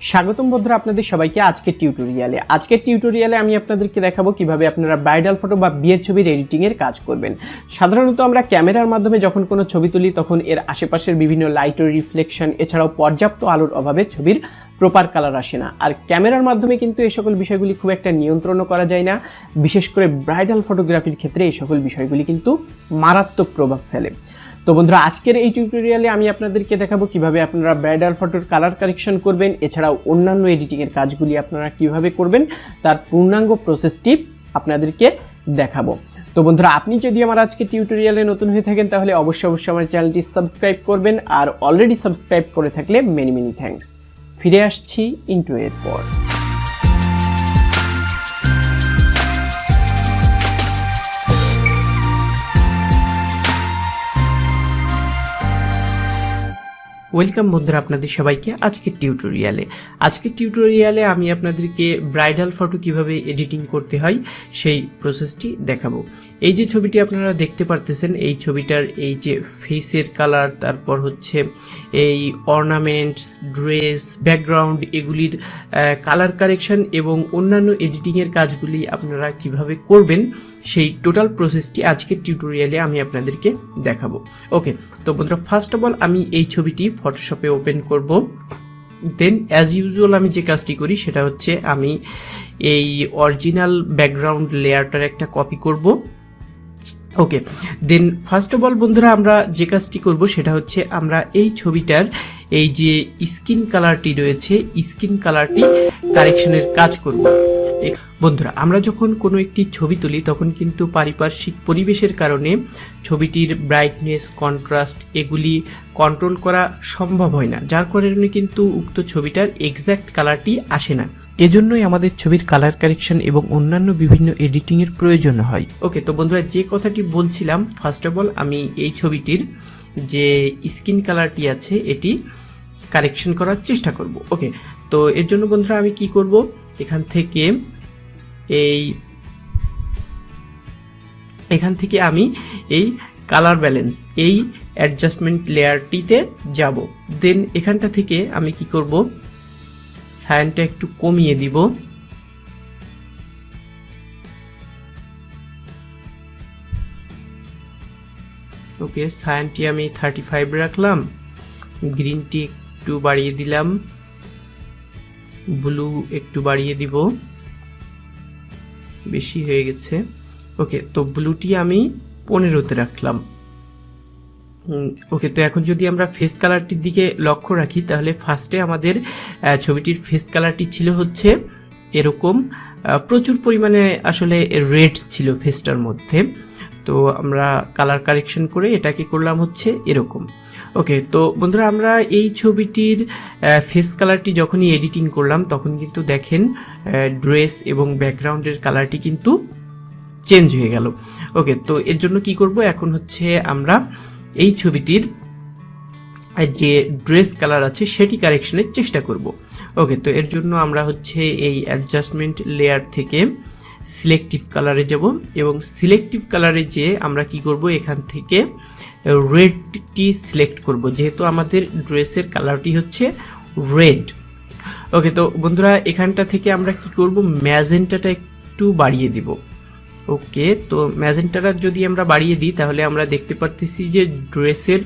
স্বাগতম বন্ধুরা আপনাদের সবাইকে আজকের টিউটোরিয়ালে আমি আপনাদেরকে দেখাবো কিভাবে আপনারা ব্রাইডাল ফটো বা বিয়ের ছবির এডিটিং এর কাজ করবেন। সাধারণত আমরা ক্যামেরার মাধ্যমে যখন কোনো ছবি তুলি তখন এর আশেপাশের বিভিন্ন লাইটের রিফ্লেকশন এছাড়াও পর্যাপ্ত আলোর অভাবে ছবির প্রপার কালার আসে না। আর ক্যামেরার মাধ্যমে কিন্তু এই সকল বিষয়গুলি খুব একটা নিয়ন্ত্রণও করা যায় না, বিশেষ করে ব্রাইডাল ফটোগ্রাফির ক্ষেত্রে এই সকল বিষয়গুলি কিন্তু মারাত্মক প্রভাব ফেলে। তো বন্ধুরা আজকের এই টিউটোরিয়ালে আমি আপনাদেরকে দেখাবো কিভাবে আপনারা ব্রাইডাল ফটোর কালার কারেকশন করবেন, এছাড়াও অন্যান্য এডিটিং এর কাজগুলি আপনারা কিভাবে করবেন তার পূর্ণাঙ্গ প্রসেসটি আপনাদেরকে দেখাবো। তো বন্ধুরা আপনি যদি আমার আজকে টিউটোরিয়ালে নতুন হয়ে থাকেন তাহলে অবশ্যই আমার চ্যানেলটি সাবস্ক্রাইব করবেন, আর অলরেডি সাবস্ক্রাইব করে থাকলে মেনি থ্যাঙ্কস। ফিরে আসছি ইন্ট্রো এর পর। ওয়েলকাম বন্ধুরা আপনাদের সবাইকে আজকের টিউটোরিয়ালে আমি আপনাদেরকে ব্রাইডাল ফটো কিভাবে এডিটিং করতে হয় সেই প্রসেসটি দেখাবো। এই যে ছবিটি আপনারা দেখতে পারতেছেন, এই ছবিটার এই যে ফেসের কালার, তারপর হচ্ছে এই অর্নামেন্টস, ড্রেস, ব্যাকগ্রাউন্ড, এগুলির কালার কারেকশন এবং অন্যান্য এডিটিংয়ের কাজগুলি আপনারা কিভাবে করবেন সেই টোটাল প্রসেসটি আজকের টিউটোরিয়ালে আমি আপনাদেরকে দেখাবো। ওকে, তো বন্ধুরা ফার্স্ট অফ অল আমি এই ছবিটি ফটোশপে ওপেন করব। দেন অ্যাজ ইউজুয়াল আমি যে কাজটি করি সেটা হচ্ছে আমি এই অরিজিনাল ব্যাকগ্রাউন্ড লেয়ারটার একটা কপি করব। ওকে, দেন ফার্স্ট অফ অল বন্ধুরা আমরা যে কাজটি করব সেটা হচ্ছে আমরা এই ছবিটার এই যে স্কিন কালারটি রয়েছে, স্কিন কালারটি কারেকশনের কাজ করব। বন্ধুরা আমরা যখন কোনো একটি ছবি তুলি তখন কিন্তু পারিপার্শ্বিক পরিবেশের কারণে ছবিটির ব্রাইটনেস, কন্ট্রাস্ট এগুলি কন্ট্রোল করা সম্ভব হয় না, যার কারণে কিন্তু উক্ত ছবিটার এক্স্যাক্ট কালারটি আসে না। এজন্যই আমাদের ছবির কালার কারেকশন এবং অন্যান্য বিভিন্ন এডিটিংয়ের প্রয়োজন হয়। ওকে, তো বন্ধুরা যে কথাটি বলছিলাম, ফার্স্ট অফ অল আমি এই ছবিটির যে স্কিন কালারটি আছে এটি কারেকশন করার চেষ্টা করব। ওকে, তো এর জন্য বন্ধুরা আমি কি করব, এখান থেকে আমি এই কালার ব্যালেন্স, এই অ্যাডজাস্টমেন্ট লেয়ারটিতে যাব। দেন এখানটা থেকে আমি কি করব, সায়ানটা একটু কমিয়ে দিব। ওকে, সায়ানটি আমি 35 রাখলাম, গ্রিনটি একটু বাড়িয়ে দিলাম, ব্লু একটু বাড়িয়ে দিব, বেশি হয়ে গেছে। ওকে, তো ব্লুটি আমি 15-তে রাখলাম। ওকে, তো এখন যদি আমরা ফেস কালারটির দিকে লক্ষ্য রাখি তাহলে ফার্স্টে আমাদের ছবিটির ফেস কালারটি ছিল হচ্ছে এরকম, প্রচুর পরিমাণে আসলে রেড ছিল ফেসটার মধ্যে। তো আমরা কালার কারেকশন করে এটাকে করলাম হচ্ছে এরকম। ওকে, তো বন্ধুরা আমরা এই ছবিটির ফেস কালারটি যখনই এডিটিং করলাম তখন কিন্তু দেখেন ড্রেস এবং ব্যাকগ্রাউন্ডের কালারটি কিন্তু চেঞ্জ হয়ে গেল। ওকে, তো এর জন্য কি করব, এখন হচ্ছে আমরা এই ছবিটির যে ড্রেস কালার আছে সেটি কারেকশনের চেষ্টা করব। ওকে, তো এর জন্য আমরা হচ্ছে এই অ্যাডজাস্টমেন্ট লেয়ার থেকে সিলেক্টিভ কালারে যাব এবং সিলেক্টিভ কালারে যে আমরা কি করব, এখান থেকে রেডটি সিলেক্ট করব, যেহেতু আমাদের ড্রেসের কালারটি হচ্ছে রেড। ওকে, তো বন্ধুরা এখানটা থেকে আমরা কি করব, ম্যাজেন্টাটা একটু বাড়িয়ে দিব। ওকে, তো ম্যাজেন্টাটা যদি আমরা বাড়িয়ে দিই তাহলে আমরা দেখতে পারতেছি যে ড্রেসের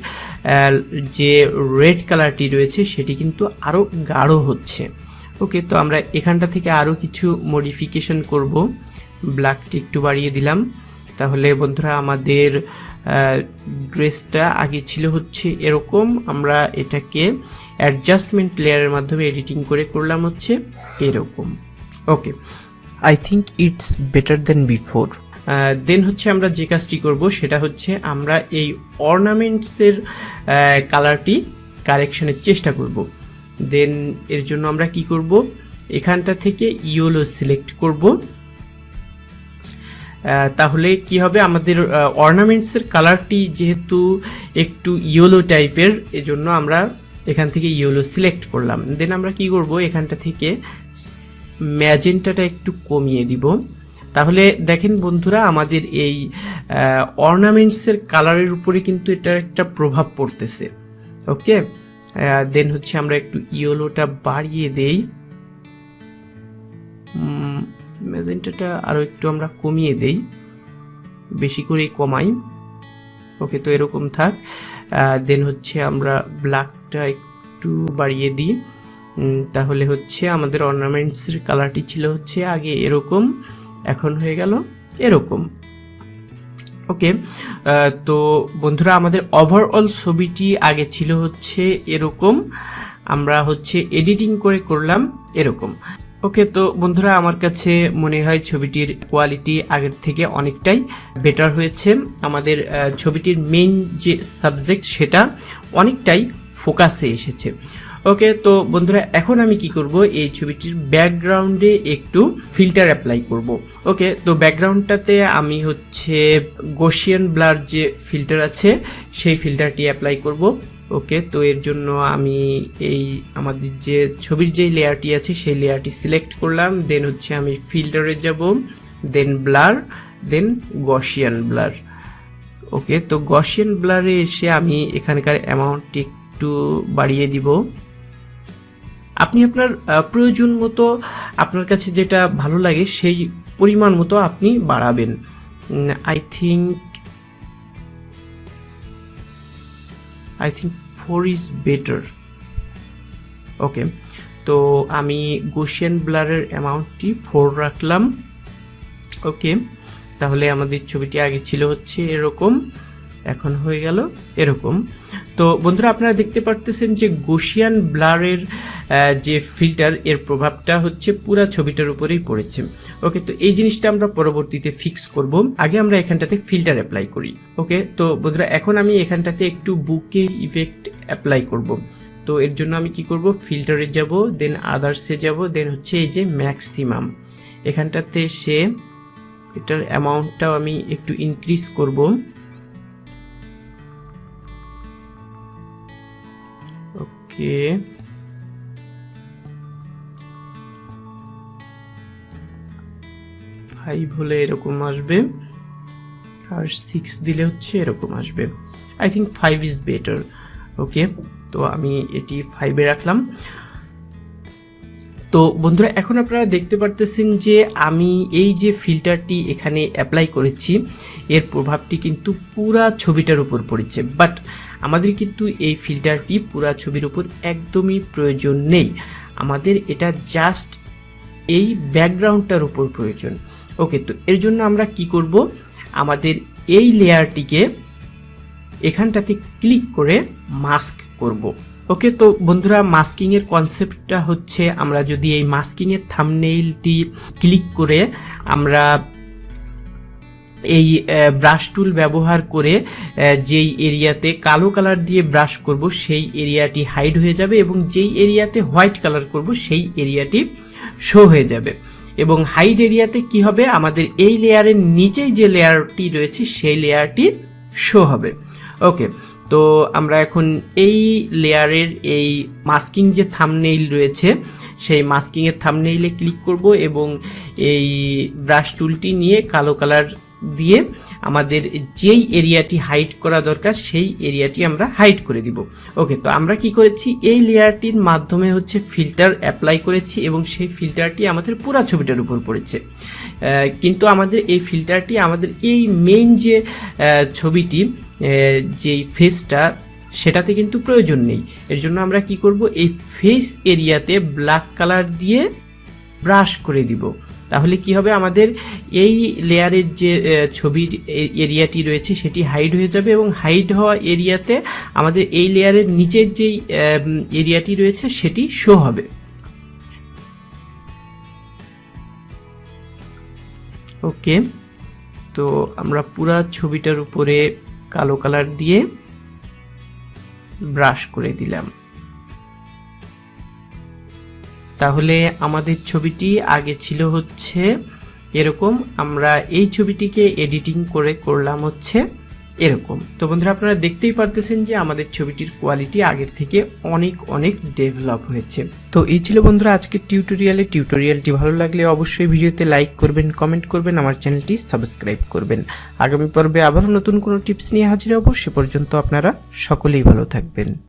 যে রেড কালারটি রয়েছে সেটি কিন্তু আরও গাঢ় হচ্ছে। ওকে, তো আমরা এখানটা থেকে আরও কিছু মডিফিকেশন করব, ব্ল্যাকটি একটু বাড়িয়ে দিলাম। তাহলে বন্ধুরা আমাদের ড্রেসটা আগে ছিল হচ্ছে এরকম, আমরা এটাকে অ্যাডজাস্টমেন্ট লেয়ারের মাধ্যমে এডিটিং করে করলাম হচ্ছে এরকম। Okay, I think it's better than before. Then হচ্ছে আমরা যে কাজটি করব সেটা হচ্ছে আমরা এই অর্নামেন্টসের কালারটি কারেকশনের চেষ্টা করব। দেন এর জন্য আমরা কি করব, এখানটা থেকে ইয়েলো সিলেক্ট করব। তাহলে কি হবে, আমাদের অর্নামেন্টসের কালারটি যেহেতু একটু ইয়েলো টাইপের, এজন্য আমরা এখান থেকে ইয়েলো সিলেক্ট করলাম। দেন আমরা কি করব, এখানটা থেকে ম্যাজেন্টাটা একটু কমিয়ে দিব। তাহলে দেখেন বন্ধুরা আমাদের এই অর্নামেন্টসের কালারের উপরে কিন্তু এটার একটা প্রভাব পড়তেছে। ওকে, দেন হচ্ছে আমরা একটু ইয়েলোটা বাড়িয়ে দেই, ম্যাজেন্টাটা আরও একটু আমরা কমিয়ে দেই, বেশি করেই কমাই। ওকে, তো এরকম থাক। দেন হচ্ছে আমরা ব্ল্যাকটা একটু বাড়িয়ে দিই, তাহলে হচ্ছে আমাদের অর্নামেন্টসের কালারটি ছিল হচ্ছে আগে এরকম, এখন হয়ে গেল এরকম। ওকে, তো বন্ধুরা আমাদের ওভারঅল ছবিটি আগে ছিল হচ্ছে এরকম, আমরা হচ্ছে এডিটিং করে করলাম এরকম। ওকে, তো বন্ধুরা আমার কাছে মনে হয় ছবিটির কোয়ালিটি আগের থেকে অনেকটাই বেটার হয়েছে। আমাদের ছবিটির মেইন যে সাবজেক্ট সেটা অনেকটাই ফোকাসে এসেছে। ওকে, তো বন্ধুরা এখন আমি কি করব, এই ছবিটির ব্যাকগ্রাউন্ডে একটু ফিল্টার অ্যাপ্লাই করব। ওকে, তো ব্যাকগ্রাউন্ডটাতে আমি হচ্ছে গসিয়ান ব্লার যে ফিল্টার আছে সেই ফিল্টারটি অ্যাপ্লাই করব। ওকে, তো এর জন্য আমি এই আমাদের যে ছবির যেই লেয়ারটি আছে সেই লেয়ারটি সিলেক্ট করলাম, দেন হচ্ছে আমি ফিল্টারে যাব, দেন ব্লার, দেন গসিয়ান ব্লার। ওকে, তো গসিয়ান ব্লারে এসে আমি এখানকার অ্যামাউন্টটি একটু বাড়িয়ে দিব। আপনি আপনার প্রয়োজন মতো, আপনার কাছে যেটা ভালো লাগে সেই পরিমাণ মতো আপনি বাড়াবেন। I think 4 is better. Okay, তো আমি গসিয়ান ব্লারের অ্যামাউন্টটি 4 রাখলাম। ওকে, তাহলে আমাদের ছবিটি আগে ছিল হচ্ছে এরকম, এখন হয়ে গেল এরকম। তো বন্ধুরা আপনারা দেখতে পারতেছেন যে গসিয়ান ব্লারের যে ফিল্টার এর প্রভাবটা হচ্ছে পুরা ছবিটার উপরেই পড়েছে। ওকে, তো এই জিনিসটা আমরা পরবর্তীতে ফিক্স করব, আগে আমরা এখানটাতে ফিল্টার অ্যাপ্লাই করি। ওকে, তো বন্ধুরা এখন আমি এখানটাতে একটু বুকে ইফেক্ট অ্যাপ্লাই করব। তো এর জন্য আমি কি করব, ফিল্টারে যাব, দেন আদার্সে যাব, দেন হচ্ছে এই যে ম্যাক্সিমাম, এখানটাতে এসে এটার অ্যামাউন্টটাও আমি একটু ইনক্রিজ করব। ওকে, 5 হলে এরকম আসবে, আর 6 দিলে হচ্ছে এরকম আসবে। I think 5 is better. Okay, তো আমি এটি 5-এ রাখলাম। তো বন্ধুরা এখন আপনারা দেখতে পারতেছেন যে আমি এই যে ফিল্টারটি এখানে অ্যাপ্লাই করেছি এর প্রভাবটি কিন্তু পুরা ছবিটার উপর পড়েছে, বাট আমাদের কিন্তু এই ফিল্টারটি পুরা ছবির উপর একদমই প্রয়োজন নেই, আমাদের এটা জাস্ট এই ব্যাকগ্রাউন্ডটার উপর প্রয়োজন। ওকে, তো এর জন্য আমরা কি করব, আমাদের এই লেয়ারটিকে এখানটাতে ক্লিক করে মাস্ক করব। ওকে, তো বন্ধুরা মাস্কিং এর কনসেপ্টটা হচ্ছে আমরা যদি এই মাস্কিং এর থাম্বনেইলটি ক্লিক করে আমরা এই ব্রাশ টুল ব্যবহার করে যেই এরিয়াতে কালো কালার দিয়ে ব্রাশ করব সেই এরিয়াটি হাইড হয়ে যাবে, এবং যেই এরিয়াতে হোয়াইট কালার করব সেই এরিয়াটি শো হয়ে যাবে। এবং হাইড এরিয়াতে কি হবে, আমাদের এই লেয়ারের নিচেই যে লেয়ারটি রয়েছে সেই লেয়ারটি শো হবে। ওকে, তো আমরা এখন এই লেয়ারের এই মাস্কিং যে থাম্বনেইল রয়েছে সেই মাস্কিংয়ের থাম্বনেইলে ক্লিক করব এবং এই ব্রাশ টুলটি নিয়ে কালো কালার দিয়ে আমাদের যেই এরিয়াটি হাইড করা দরকার সেই এরিয়াটি আমরা হাইড করে দিব। ওকে, তো আমরা কি করেছি, এই লেয়ারটির মাধ্যমে হচ্ছে ফিল্টার অ্যাপ্লাই করেছি এবং সেই ফিল্টারটি আমাদের পুরো ছবিটার উপর পড়েছে, কিন্তু আমাদের এই ফিল্টারটি আমাদের এই মেইন যে ছবিটি যেই ফেসটা সেটাতে কিন্তু প্রয়োজন নেই। এর জন্য আমরা কি করব, এই ফেস এরিয়াতে ব্ল্যাক কালার দিয়ে ব্রাশ করে দিব, তাহলে কি হবে, আমাদের এই লেয়ারের যে ছবির এরিয়াটি রয়েছে সেটি হাইড হয়ে যাবে এবং হাইড হওয়া এরিয়াতে আমাদের এই লেয়ারের নিচের যেই এরিয়াটি রয়েছে সেটি শো হবে। ওকে, তো আমরা পুরো ছবিটার উপরে কালো কালার দিয়ে ব্রাশ করে দিলাম, তাহলে আমাদের ছবিটি আগে ছিল হচ্ছে এরকম, আমরা এই ছবিটিকে এডিটিং করে করলাম হচ্ছে এরকম। তো বন্ধুরা আপনারা দেখতেই পারতেছেন যে আমাদের ছবিটির কোয়ালিটি আগের থেকে অনেক অনেক ডেভেলপ হয়েছে। তো এই ছিল বন্ধুরা আজকের টিউটোরিয়ালটি ভালো লাগলে অবশ্যই ভিডিওতে লাইক করবেন, কমেন্ট করবেন, আমার চ্যানেলটি সাবস্ক্রাইব করবেন। আগামী পর্বে আবারও নতুন কোনো টিপস নিয়ে হাজির হব, সে পর্যন্ত আপনারা সকলেই ভালো থাকবেন।